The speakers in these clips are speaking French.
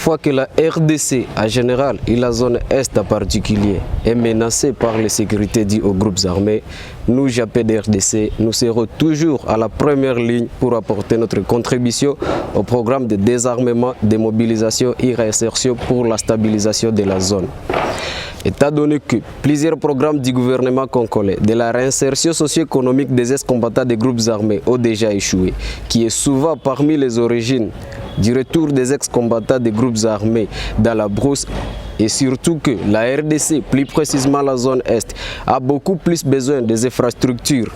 fois que la RDC en général et la zone Est en particulier est menacée par les sécurités dites aux groupes armés, nous, JAPD-RDC, nous serons toujours à la première ligne pour apporter notre contribution au programme de désarmement, démobilisation et réinsertion pour la stabilisation de la zone. Étant donné que plusieurs programmes du gouvernement congolais de la réinsertion socio-économique des ex-combattants des groupes armés ont déjà échoué, qui est souvent parmi les origines du retour des ex-combattants des groupes armés dans la brousse, et surtout que la RDC, plus précisément la zone Est, a beaucoup plus besoin des infrastructures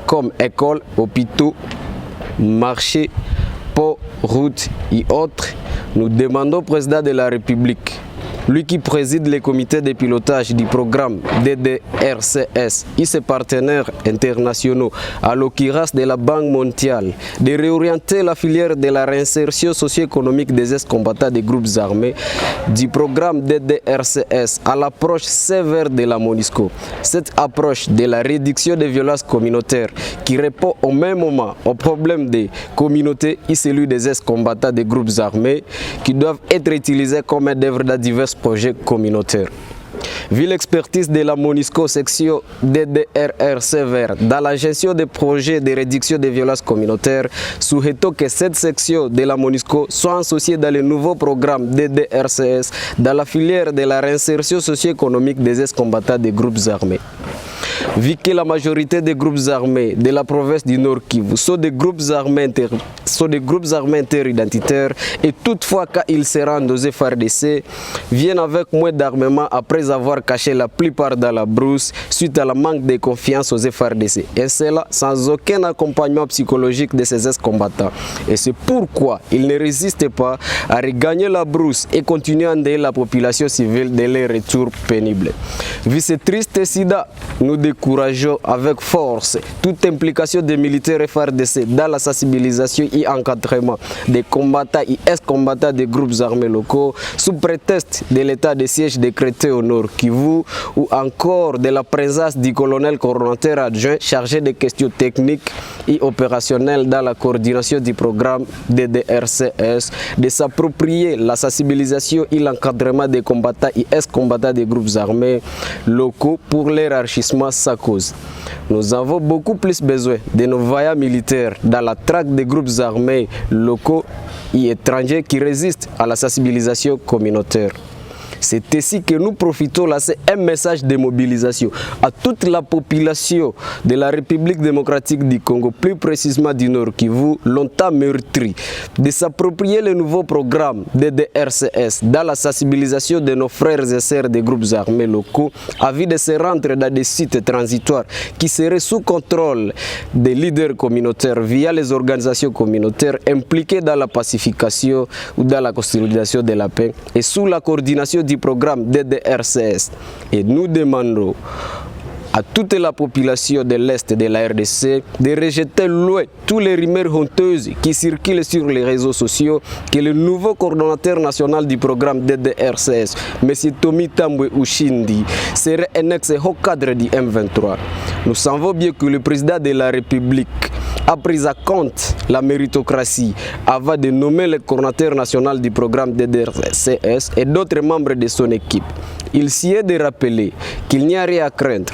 comme écoles, hôpitaux, marchés, ports, routes et autres, nous demandons au président de la République, lui qui préside les comités de pilotage du programme DDRCS et ses partenaires internationaux, à l'occurrence de la Banque mondiale, de réorienter la filière de la réinsertion socio-économique des ex-combattants des groupes armés du programme DDRCS à l'approche sévère de la MONUSCO. Cette approche de la réduction des violences communautaires qui répond au même moment au problème des communautés et celui des ex-combattants des groupes armés qui doivent être utilisés comme œuvre de divers projets communautaires. Vu l'expertise de la MONUSCO section DDRR dans la gestion des projets de réduction des violences communautaires, souhaitons que cette section de la MONUSCO soit associée dans le nouveau programme DDRCS dans la filière de la réinsertion socio-économique des ex-combattants des groupes armés. Vu que la majorité des groupes armés de la province du Nord Kivu sont des groupes armés interidentitaires et toutefois quand ils se rendent aux FARDC, viennent avec moins d'armement après avoir caché la plupart dans la brousse suite à la manque de confiance aux FARDC. Et cela sans aucun accompagnement psychologique de ces ex-combattants. Et c'est pourquoi ils ne résistent pas à regagner la brousse et continuer à endeuiller la population civile de leur retour pénible. Vu ce triste sida, nous décourageons avec force toute implication des militaires FARDC dans la sensibilisation et encadrement des combattants et ex-combattants des groupes armés locaux sous prétexte de l'état de siège décrété au Nord Kivu ou encore de la présence du colonel coordonnateur adjoint chargé des questions techniques et opérationnelles dans la coordination du programme DDRCS, de s'approprier la sensibilisation et l'encadrement des combattants et ex-combattants des groupes armés locaux pour l'élargissement sa cause. Nous avons beaucoup plus besoin de nos vaillants militaires dans la traque des groupes armés locaux et étrangers qui résistent à la sensibilisation communautaire. C'est ici que nous profitons là, c'est un message de mobilisation à toute la population de la République démocratique du Congo, plus précisément du Nord Kivu, longtemps meurtri, de s'approprier le nouveau programme DDRCS dans la sensibilisation de nos frères et sœurs des groupes armés locaux, afin de se rendre dans des sites transitoires qui seraient sous contrôle des leaders communautaires via les organisations communautaires impliquées dans la pacification ou dans la consolidation de la paix et sous la coordination du programme DDRCS. Et nous demandons à toute la population de l'Est de la RDC de rejeter loin tous les rumeurs honteuses qui circulent sur les réseaux sociaux que le nouveau coordonnateur national du programme DDRCS, M. Tomi Tambwe Ushindi, serait un ex-haut cadre du M23. Nous savons bien que le président de la République a pris à compte la méritocratie avant de nommer le coordonnateur national du programme DDRCS et d'autres membres de son équipe. Il s'y est de rappeler qu'il n'y a rien à craindre,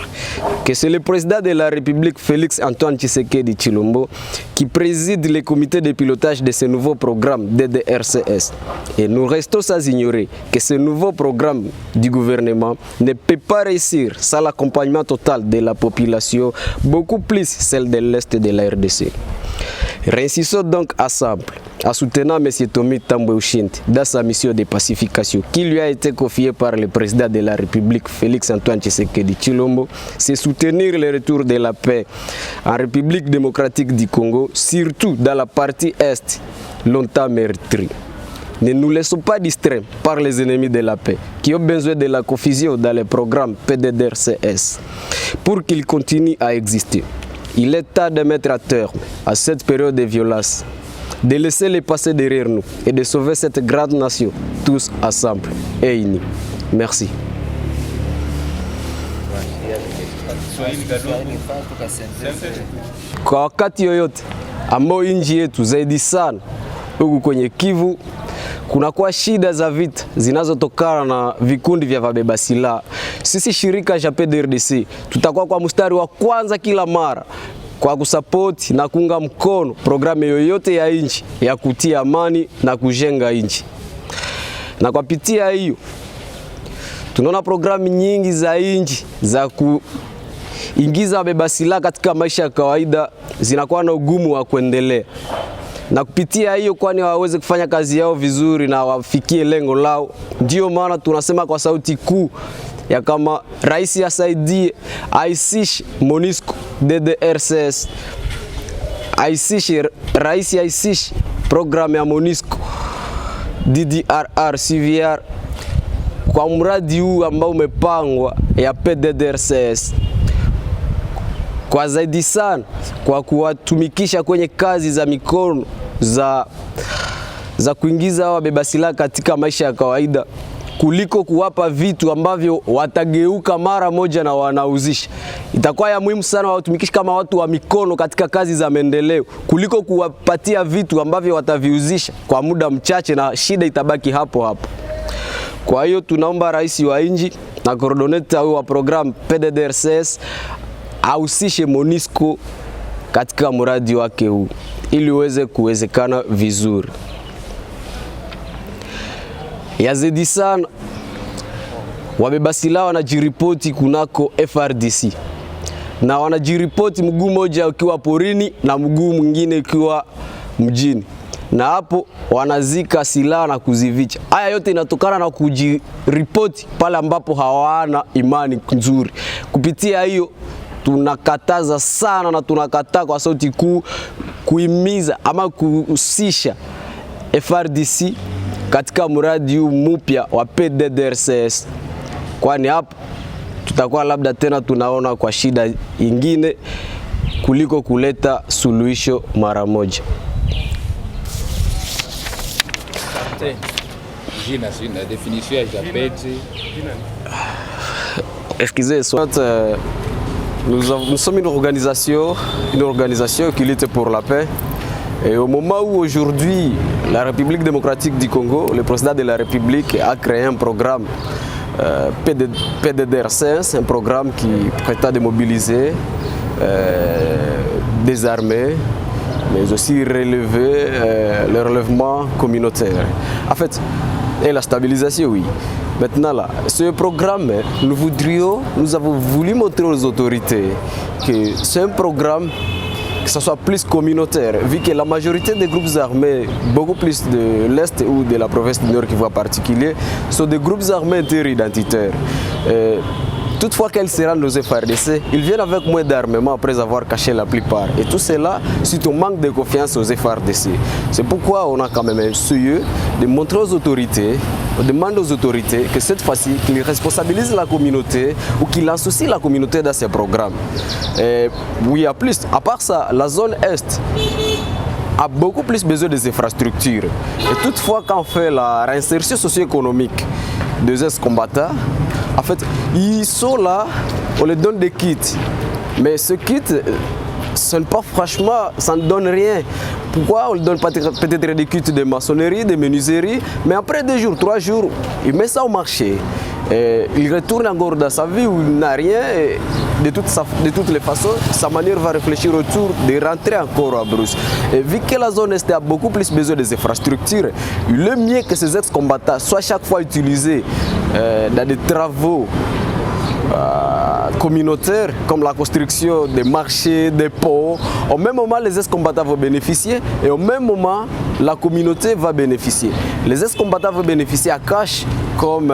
que c'est le président de la République Félix Antoine Tshisekedi Tshilombo qui préside le comité de pilotage de ce nouveau programme DDRCS. Et nous restons sans ignorer que ce nouveau programme du gouvernement ne peut pas réussir sans l'accompagnement total de la population, beaucoup plus celle de l'Est de la RDC. Réussissons donc ensemble en soutenant M. Tomi Tambwe Ushindi dans sa mission de pacification qui lui a été confiée par le président de la République Félix Antoine Tshisekedi Tshilombo, c'est soutenir le retour de la paix en République démocratique du Congo, surtout dans la partie Est, longtemps meurtrie. Ne nous laissons pas distraire par les ennemis de la paix qui ont besoin de la confusion dans le programme PDDRCS pour qu'il continue à exister. Il est temps de mettre à terme à cette période de violence, de laisser les passés derrière nous et de sauver cette grande nation, tous ensemble et unis. Merci. Kwa wakati yoyote ambao nchi yetu zaidi sana huku kwenye Kivu kunakuwa shida za vita zinazotokana na vikundi vya wabeba silaha, sisi shirika la PDDRCS tutakuwa kwa mstari wa kwanza kila mara kwa kusapoti na kuunga mkono programu yoyote ya nchi ya kutia amani na kujenga nchi. Na kwa pitia hiyo tunaona programu nyingi za nchi za kuingiza wabeba silaha katika maisha ya kawaida zinakuwa na ugumu wa kuendelea. Na kupitia hiyo, kwani waweze kufanya kazi yao vizuri na wafikie lengo lao, ndio maana tunasema kwa sauti kuu ya kama rais asaidie, aisishe MONUSCO DDRCS, rais aisishe programu ya MONUSCO DDRR CVR kwa mradi huu ambao umepangwa ya PDDRCS, kwa zaidi sana kwa kuwatumikisha kwenye kazi za mikono za kuingiza wabeba silaha katika maisha ya kawaida, kuliko kuwapa vitu ambavyo watageuka mara moja na wanauzisha. Itakuwa ya muhimu sana watumikishe kama watu wa mikono katika kazi za maendeleo, kuliko kuwapatia vitu ambavyo wataviuzisha kwa muda mchache na shida itabaki hapo hapo. Kwa hiyo tunaomba rais wa nchi na coordinator wa program PDDRCS ahusishe MONUSCO katika mradi wake huu ili uweze kuwezekana vizuri. Yazidi sana wabeba silaha wanajiripoti kunako FRDC, na wanajiripoti mguu moja ukiwa porini na mguu mwingine ukiwa mjini, na hapo wanazika silaha na kuzivicha. Haya yote inatokana na kujiripoti pale ambapo hawana imani nzuri. Kupitia hiyo tunakataza sana na tunakataa kwa sauti kuu kuhimiza ama kuhusisha FRDC katika mradi huu mpya wa PDDRCS, kwani hapo tutakuwa labda tena tunaona kwa shida ingine kuliko kuleta suluhisho mara moja. La définition est excusez, soit nous sommes une organisation qui lutte pour la paix. Et au moment où aujourd'hui la République démocratique du Congo, le président de la République a créé un programme PDDRCS, un programme qui prétend démobiliser, désarmer, mais aussi relever le relèvement communautaire. En fait, et la stabilisation, oui. Maintenant là, ce programme, nous avons voulu montrer aux autorités que c'est un programme que ce soit plus communautaire, vu que la majorité des groupes armés, beaucoup plus de l'Est ou de la province du Nord Kivu en particulier, sont des groupes armés interidentitaires. Toutefois qu'elles se rendent aux FARDC, ils viennent avec moins d'armement après avoir caché la plupart. Et tout cela suite au manque de confiance aux FARDC. C'est pourquoi on a quand même essayé de montrer aux autorités, on demande aux autorités que cette fois-ci, qu'ils responsabilisent la communauté ou qu'ils associent la communauté dans ces programmes. Oui, à plus, à part ça, la zone Est a beaucoup plus besoin des infrastructures. Et toutefois, quand on fait la réinsertion socio-économique des ex-combattants, en fait, ils sont là, on les donne des kits. Mais ce kit, ça ne pas franchement, ça ne donne rien. Pourquoi on ne donne pas peut-être des kits de maçonnerie, de menuiserie, mais après 2 jours, 3 jours, il met ça au marché. Et il retourne encore dans sa vie où il n'a rien. Et de toutes les façons, sa manière va réfléchir autour de rentrer encore à Brousse. Et vu que la zone Est a beaucoup plus besoin des infrastructures, il est mieux que ces ex-combattants soient chaque fois utilisés dans des travaux communautaires comme la construction des marchés, des ponts. Au même moment, les ex-combattants vont bénéficier et au même moment, la communauté va bénéficier. Les ex-combattants vont bénéficier à cash comme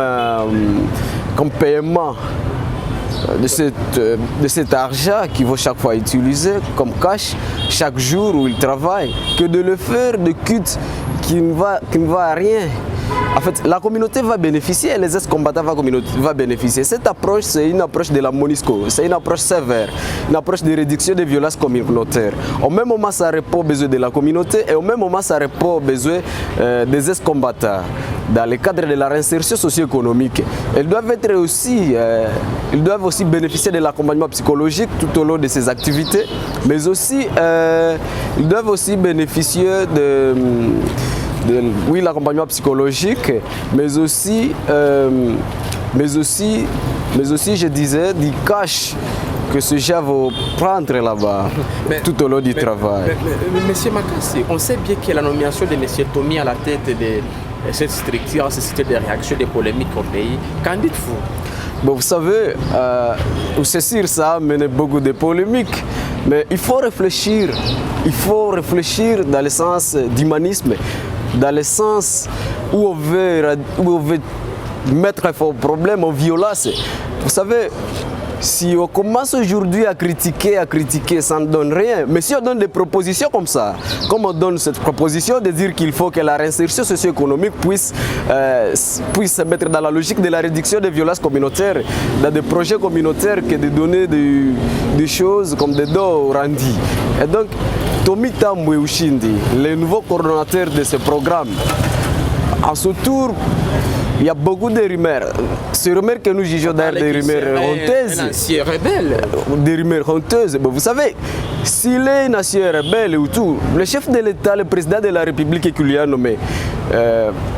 paiement de cet argent qu'ils vont chaque fois utiliser comme cash chaque jour où ils travaillent, que de le faire de culte qui ne va à rien. En fait, la communauté va bénéficier et les ex-combattants vont bénéficier. Cette approche, c'est une approche de la MONUSCO, c'est une approche sévère, une approche de réduction des violences communautaires. Au même moment, ça répond aux besoins de la communauté et au même moment, ça répond aux besoins des ex-combattants. Dans le cadre de la réinsertion socio-économique, ils doivent aussi bénéficier de l'accompagnement psychologique tout au long de ces activités, mais aussi ils doivent aussi bénéficier oui, l'accompagnement psychologique, mais aussi, je disais, du cash que ce gens vont prendre là-bas tout au long du travail. Monsieur Makassi, on sait bien que la nomination de Monsieur Tomi à la tête de cette structure a suscité des réactions, des polémiques au pays. Qu'en dites-vous? Bon, vous savez, c'est sûr, ça a mené beaucoup de polémiques, mais il faut réfléchir dans le sens d'humanisme, dans le sens où on veut mettre un faux problème en violence. Vous savez, si on commence aujourd'hui à critiquer, ça ne donne rien. Mais si on donne des propositions comme ça, comme on donne cette proposition de dire qu'il faut que la réinsertion socio-économique puisse se mettre dans la logique de la réduction des violences communautaires, dans des projets communautaires, que de donner des choses comme des dons au Randi. Et donc, Tomi Tambwe Ushindi, le nouveau coordonnateur de ce programme, à ce tour, il y a beaucoup de rumeurs. Ces rumeurs que nous jugeons d'ailleurs des rumeurs honteuses. Un ancien rebelle. Des rumeurs honteuses. Vous savez, s'il est un ancien rebelle ou tout, le chef de l'État, le président de la République qui lui a nommé,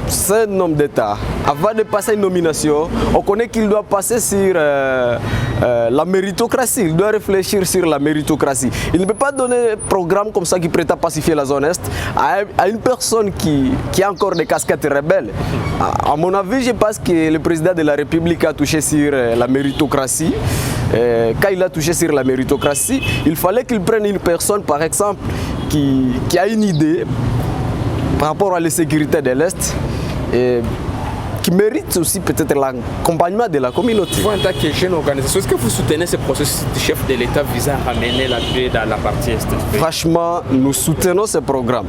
c'est un homme d'État. Avant de passer une nomination, on connaît qu'il doit passer sur la méritocratie. Il doit réfléchir sur la méritocratie. Il ne peut pas donner un programme comme ça qui prétend pacifier la zone Est à une personne qui a encore des casquettes rebelles. À mon avis, je pense que le président de la République a touché sur la méritocratie. Quand il a touché sur la méritocratie, il fallait qu'il prenne une personne, par exemple, qui a une idée par rapport à la sécurité de l'Est et qui mérite aussi peut-être l'accompagnement de la communauté. Vous, en tant que jeune organisation, est-ce que vous soutenez ce processus du chef de l'État visant à ramener la paix dans la partie Est? Franchement, nous soutenons ce programme.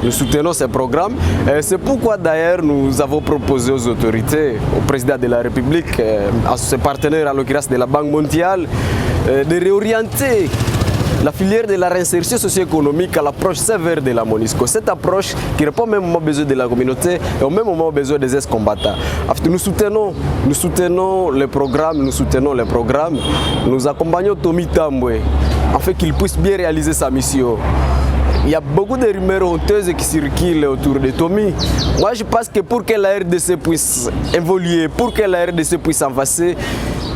Nous soutenons ce programme. C'est pourquoi d'ailleurs nous avons proposé aux autorités, au président de la République, à ses partenaires, à l'occurrence de la Banque mondiale, de réorienter la filière de la réinsertion socio-économique à l'approche sévère de la MONUSCO. Cette approche qui répond au même moment aux besoins de la communauté et au même moment aux besoins des ex-combattants. Nous soutenons le programme, nous accompagnons Tomi Tambwe afin qu'il puisse bien réaliser sa mission. Il y a beaucoup de rumeurs honteuses qui circulent autour de Tomi. Moi, je pense que pour que la RDC puisse évoluer, pour que la RDC puisse avancer,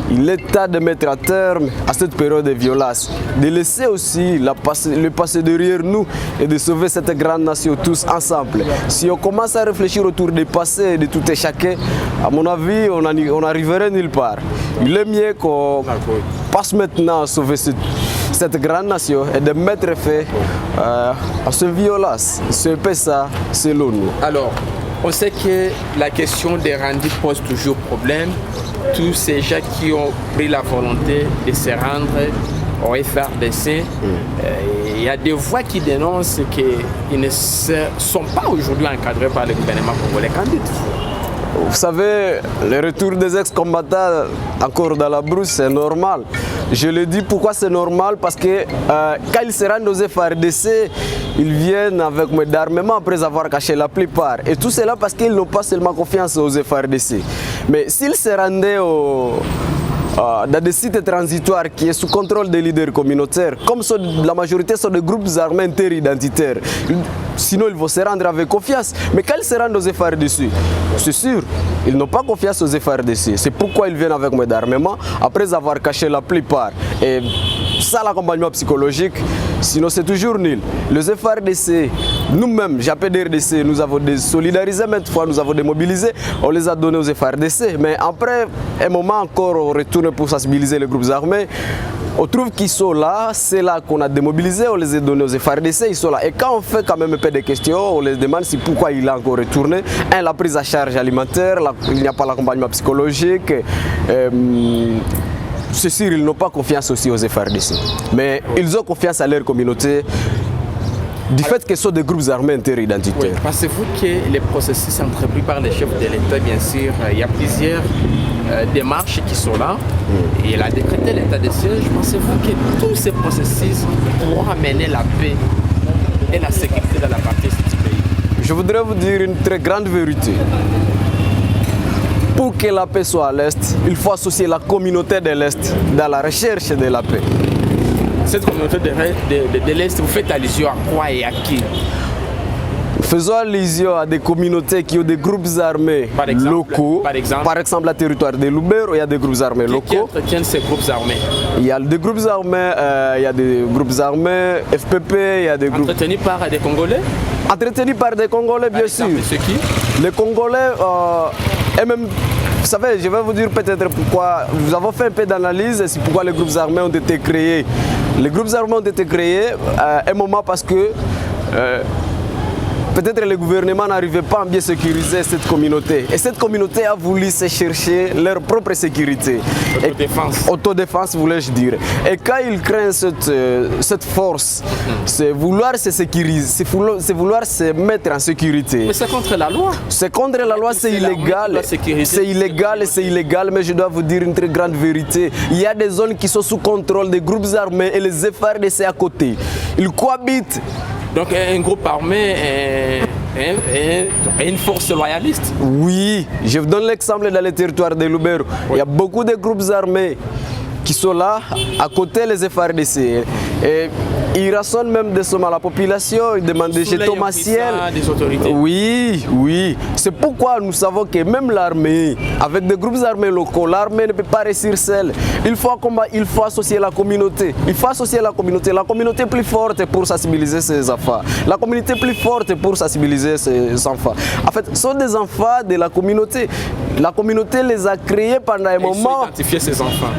il est temps de mettre à terme à cette période de violence, de laisser aussi le passé derrière nous et de sauver cette grande nation tous ensemble. Si on commence à réfléchir autour du passé de tout et chacun, à mon avis, on n'arriverait nulle part. Il est mieux qu'on passe maintenant à sauver cette grande nation et de mettre fin à cette violence. C'est pas ça, selon nous. Alors, on sait que la question des rendus pose toujours problème. Tous ces gens qui ont pris la volonté de se rendre au FRDC, il y a des voix qui dénoncent qu'ils ne sont pas aujourd'hui encadrés par le gouvernement congolais. Qu'en dites-vous? Vous savez, le retour des ex-combattants encore dans la brousse, c'est normal. Je le dis pourquoi c'est normal, parce que quand ils se rendent aux FRDC, ils viennent avec d'armement après avoir caché la plupart. Et tout cela parce qu'ils n'ont pas seulement confiance aux FRDC. Mais s'ils se rendaient dans des sites transitoires qui sont sous contrôle des leaders communautaires, comme la majorité sont des groupes armés interidentitaires, sinon ils vont se rendre avec confiance. Mais quand ils se rendent aux FRDC, c'est sûr, ils n'ont pas confiance aux FRDC. C'est pourquoi ils viennent avec d'armement après avoir caché la plupart. Et ça, l'accompagnement psychologique, sinon c'est toujours nul. Les FRDC, nous-mêmes, JAPDRDC, nous avons désolidarisé maintes fois, nous avons démobilisé, on les a donnés aux FRDC. Mais après un moment encore, on retourne pour sensibiliser les groupes armés. On trouve qu'ils sont là, c'est là qu'on a démobilisé, on les a donnés aux FRDC, ils sont là. Et quand on fait quand même un peu de questions, on les demande si pourquoi il a encore retourné. La prise à charge alimentaire, il n'y a pas l'accompagnement psychologique. C'est sûr, ils n'ont pas confiance aussi aux FRDC. Mais ils ont confiance à leur communauté du fait qu'ils sont des groupes armés interidentitaires. Oui, pensez-vous que les processus entrepris par les chefs de l'État, bien sûr, il y a plusieurs démarches qui sont là. Et il a décrété l'état de siège. Pensez-vous que tous ces processus pourront amener la paix et la sécurité dans la partie du pays? Je voudrais vous dire une très grande vérité. Pour que la paix soit à l'Est, il faut associer la communauté de l'Est dans la recherche de la paix. Cette communauté de l'Est, vous faites allusion à quoi et à qui? Faisons allusion à des communautés qui ont des groupes armés locaux. Par exemple, la territoire de Lubero, il y a des groupes armés locaux. Qui entretiennent ces groupes armés? Il y a des groupes armés, FPP, il y a des groupes... Entretenus par des Congolais? Entretenus par des Congolais, bien sûr. C'est qui? Les Congolais, et même, vous savez, je vais vous dire peut-être pourquoi, nous avons fait un peu d'analyse, c'est pourquoi les groupes armés ont été créés. Les groupes armés ont été créés à un moment parce que peut-être le gouvernement n'arrivait pas à bien sécuriser cette communauté. Et cette communauté a voulu se chercher leur propre sécurité. Autodéfense. Autodéfense, voulais-je dire. Et quand ils créent cette force, c'est vouloir se sécuriser, c'est vouloir se mettre en sécurité. Mais c'est contre la loi. C'est contre la loi, c'est illégal. C'est illégal, mais je dois vous dire une très grande vérité. Il y a des zones qui sont sous contrôle des groupes armés et les FARDC à côté. Ils cohabitent. Donc un groupe armé est une force loyaliste? Oui, je vous donne l'exemple dans le territoire de Lubero. Oui. Il y a beaucoup de groupes armés qui sont là, à côté les FARDC. Et ils rassemblent même des sommes à la population, ils demandent des jetons massiels. Des autorités. Oui. C'est pourquoi nous savons que même l'armée, avec des groupes armés locaux, l'armée ne peut pas réussir seule. Il faut associer la communauté. Il faut associer la communauté plus forte pour sensibiliser ses enfants. La communauté plus forte pour sensibiliser ses enfants. En fait, ce sont des enfants de la communauté. La communauté les a créés pendant un moment. Ils sont identifiés, ces enfants.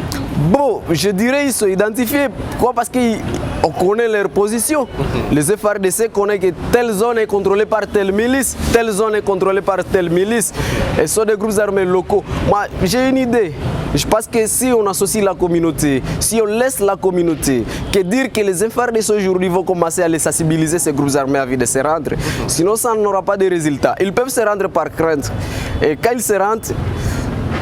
Bon, je dirais qu'ils sont identifiés. Pourquoi? Parce qu'on connaît leur position. Les FARDC connaissent que telle zone est contrôlée par telle milice, telle zone est contrôlée par telle milice. Et ce sont des groupes armés locaux. Moi, j'ai une idée. Je pense que si on associe la communauté, si on laisse la communauté, que dire que les FARDC aujourd'hui vont commencer à les sensibiliser, ces groupes armés à vie de se rendre. Sinon, ça n'aura pas de résultats. Ils peuvent se rendre par crainte. Et quand ils se rendent,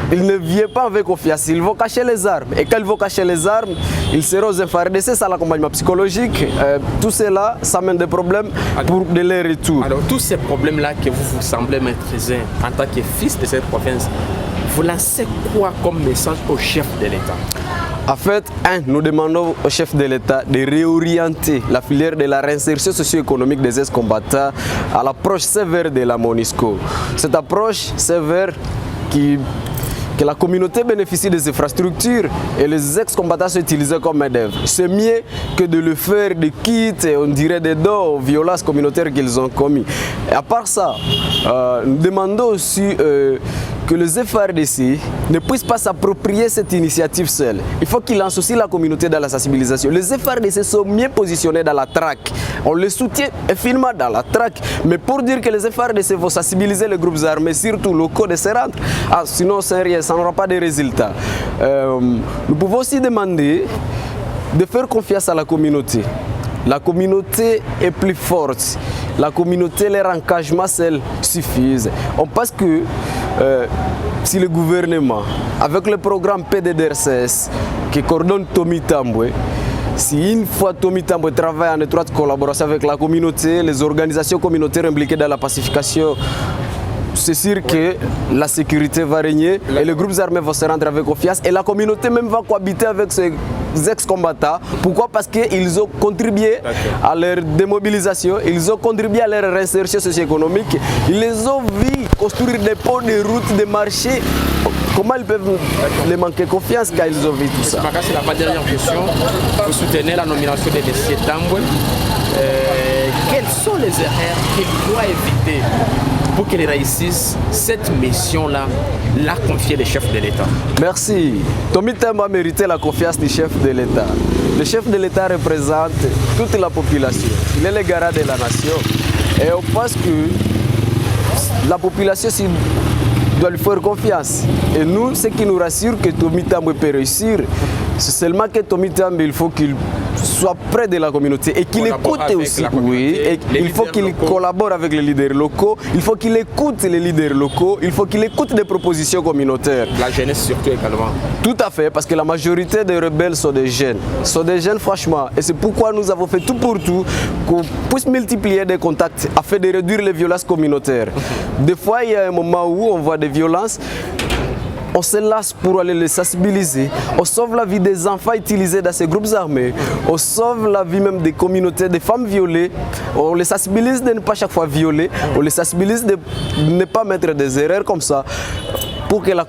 ils ne viennent pas avec confiance, ils vont cacher les armes. Et quand ils vont cacher les armes, ils seront aux FARDC, ça l'accompagnement psychologique. Tout cela, ça mène des problèmes pour de leur retour. Alors, tous ces problèmes-là que vous semblez maîtriser en tant que fils de cette province, vous lancez quoi comme message au chef de l'État? En fait, nous demandons au chef de l'État de réorienter la filière de la réinsertion socio-économique des ex-combattants à l'approche sévère de la MONUSCO. Cette approche sévère que la communauté bénéficie des infrastructures et les ex-combattants sont utilisés comme main-d'œuvre. C'est mieux que de le faire de quitte, on dirait des dons aux violences communautaires qu'ils ont commis. Et à part ça, nous demandons aussi que les FARDC ne puissent pas s'approprier cette initiative seule. Il faut qu'ils associent la communauté dans la sensibilisation. Les FARDC sont mieux positionnés dans la traque. On les soutient finalement dans la traque. Mais pour dire que les FARDC vont sensibiliser les groupes armés, surtout locaux, de se rendre, sinon c'est rien, ça n'aura pas de résultats. Nous pouvons aussi demander de faire confiance à la communauté. La communauté est plus forte. La communauté, leur engagement seul suffisent. On pense que si le gouvernement, avec le programme PDDRCS qui coordonne Tommy Tambwe, si une fois Tommy Tambwe travaille en étroite collaboration avec la communauté, les organisations communautaires impliquées dans la pacification, c'est sûr que la sécurité va régner et les groupes armés vont se rendre avec confiance et la communauté même va cohabiter avec ces ex-combattants. Pourquoi? Parce qu'ils ont contribué à leur démobilisation, ils ont contribué à leur réinsertion socio-économique, ils les ont vus construire des ponts, des routes, des marchés. Comment ils peuvent les manquer confiance quand ils ont vu tout ça? C'est la dernière question. Vous soutenez la nomination de M. Tambwe. Quelles sont les erreurs qu'il doit éviter pour qu'il réussisse cette mission-là, la confier le chef de l'État? Merci. Tommy Tambwe a mérité la confiance du chef de l'État. Le chef de l'État représente toute la population. Il est le garant de la nation. Et on pense que la population doit lui faire confiance. Et nous, ce qui nous rassure que Tommy Tambwe peut réussir, c'est seulement que Tommy Tambwe, il faut qu'il soit près de la communauté et qu'il écoute aussi. Oui, et il faut qu'il collabore avec les leaders locaux, il faut qu'il écoute les leaders locaux, il faut qu'il écoute des propositions communautaires. La jeunesse surtout également. Tout à fait, parce que la majorité des rebelles sont des jeunes. Sont des jeunes franchement. Et c'est pourquoi nous avons fait tout pour tout, qu'on puisse multiplier des contacts afin de réduire les violences communautaires. Des fois, il y a un moment où on voit des violences. on se lasse pour aller les sensibiliser. On sauve la vie des enfants utilisés dans ces groupes armés. On sauve la vie même des communautés, des femmes violées. On les sensibilise de ne pas chaque fois violer. On les sensibilise de ne pas mettre des erreurs comme ça pour que la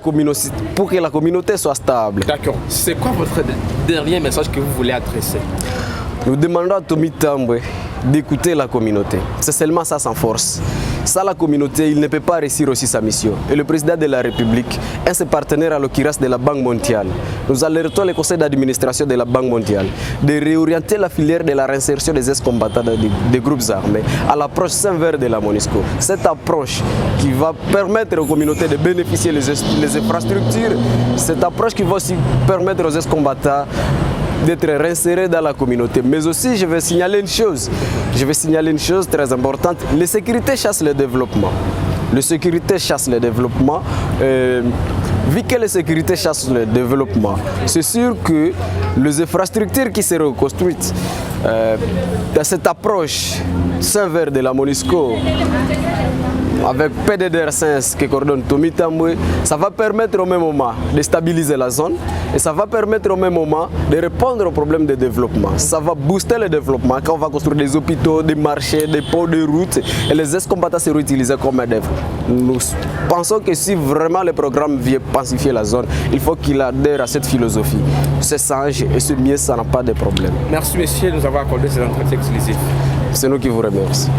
communauté soit stable. D'accord. C'est quoi votre dernier message que vous voulez adresser? Nous demandons à Tommy Tambwe d'écouter la communauté. C'est seulement ça sans force. Sans la communauté, il ne peut pas réussir aussi sa mission. Et le président de la République est ses partenaires à l'occurrence de la Banque mondiale. Nous alertons le conseil d'administration de la Banque mondiale de réorienter la filière de la réinsertion des ex-combattants des groupes armés à l'approche sévère de la MONUSCO. Cette approche qui va permettre aux communautés de bénéficier des infrastructures, cette approche qui va aussi permettre aux ex-combattants d'être réinsérés dans la communauté. Mais aussi, je vais signaler une chose très importante. La sécurité chasse le développement. La sécurité chasse le développement. Vu que la sécurité chasse le développement, c'est sûr que les infrastructures qui seront construites dans cette approche sévère de la MONUSCO, avec PDDR5 qui coordonne Tommy Tambwe, ça va permettre au même moment de stabiliser la zone et ça va permettre au même moment de répondre aux problèmes de développement. Ça va booster le développement quand on va construire des hôpitaux, des marchés, des ponts, des routes et les ex-combattants seront utilisés comme main-d'œuvre. Nous pensons que si vraiment le programme vient pacifier la zone, il faut qu'il adhère à cette philosophie. C'est sage et c'est mieux, ça n'a pas de problème. Merci monsieur de nous avoir accordé cet entretien exclusif. C'est nous qui vous remercions.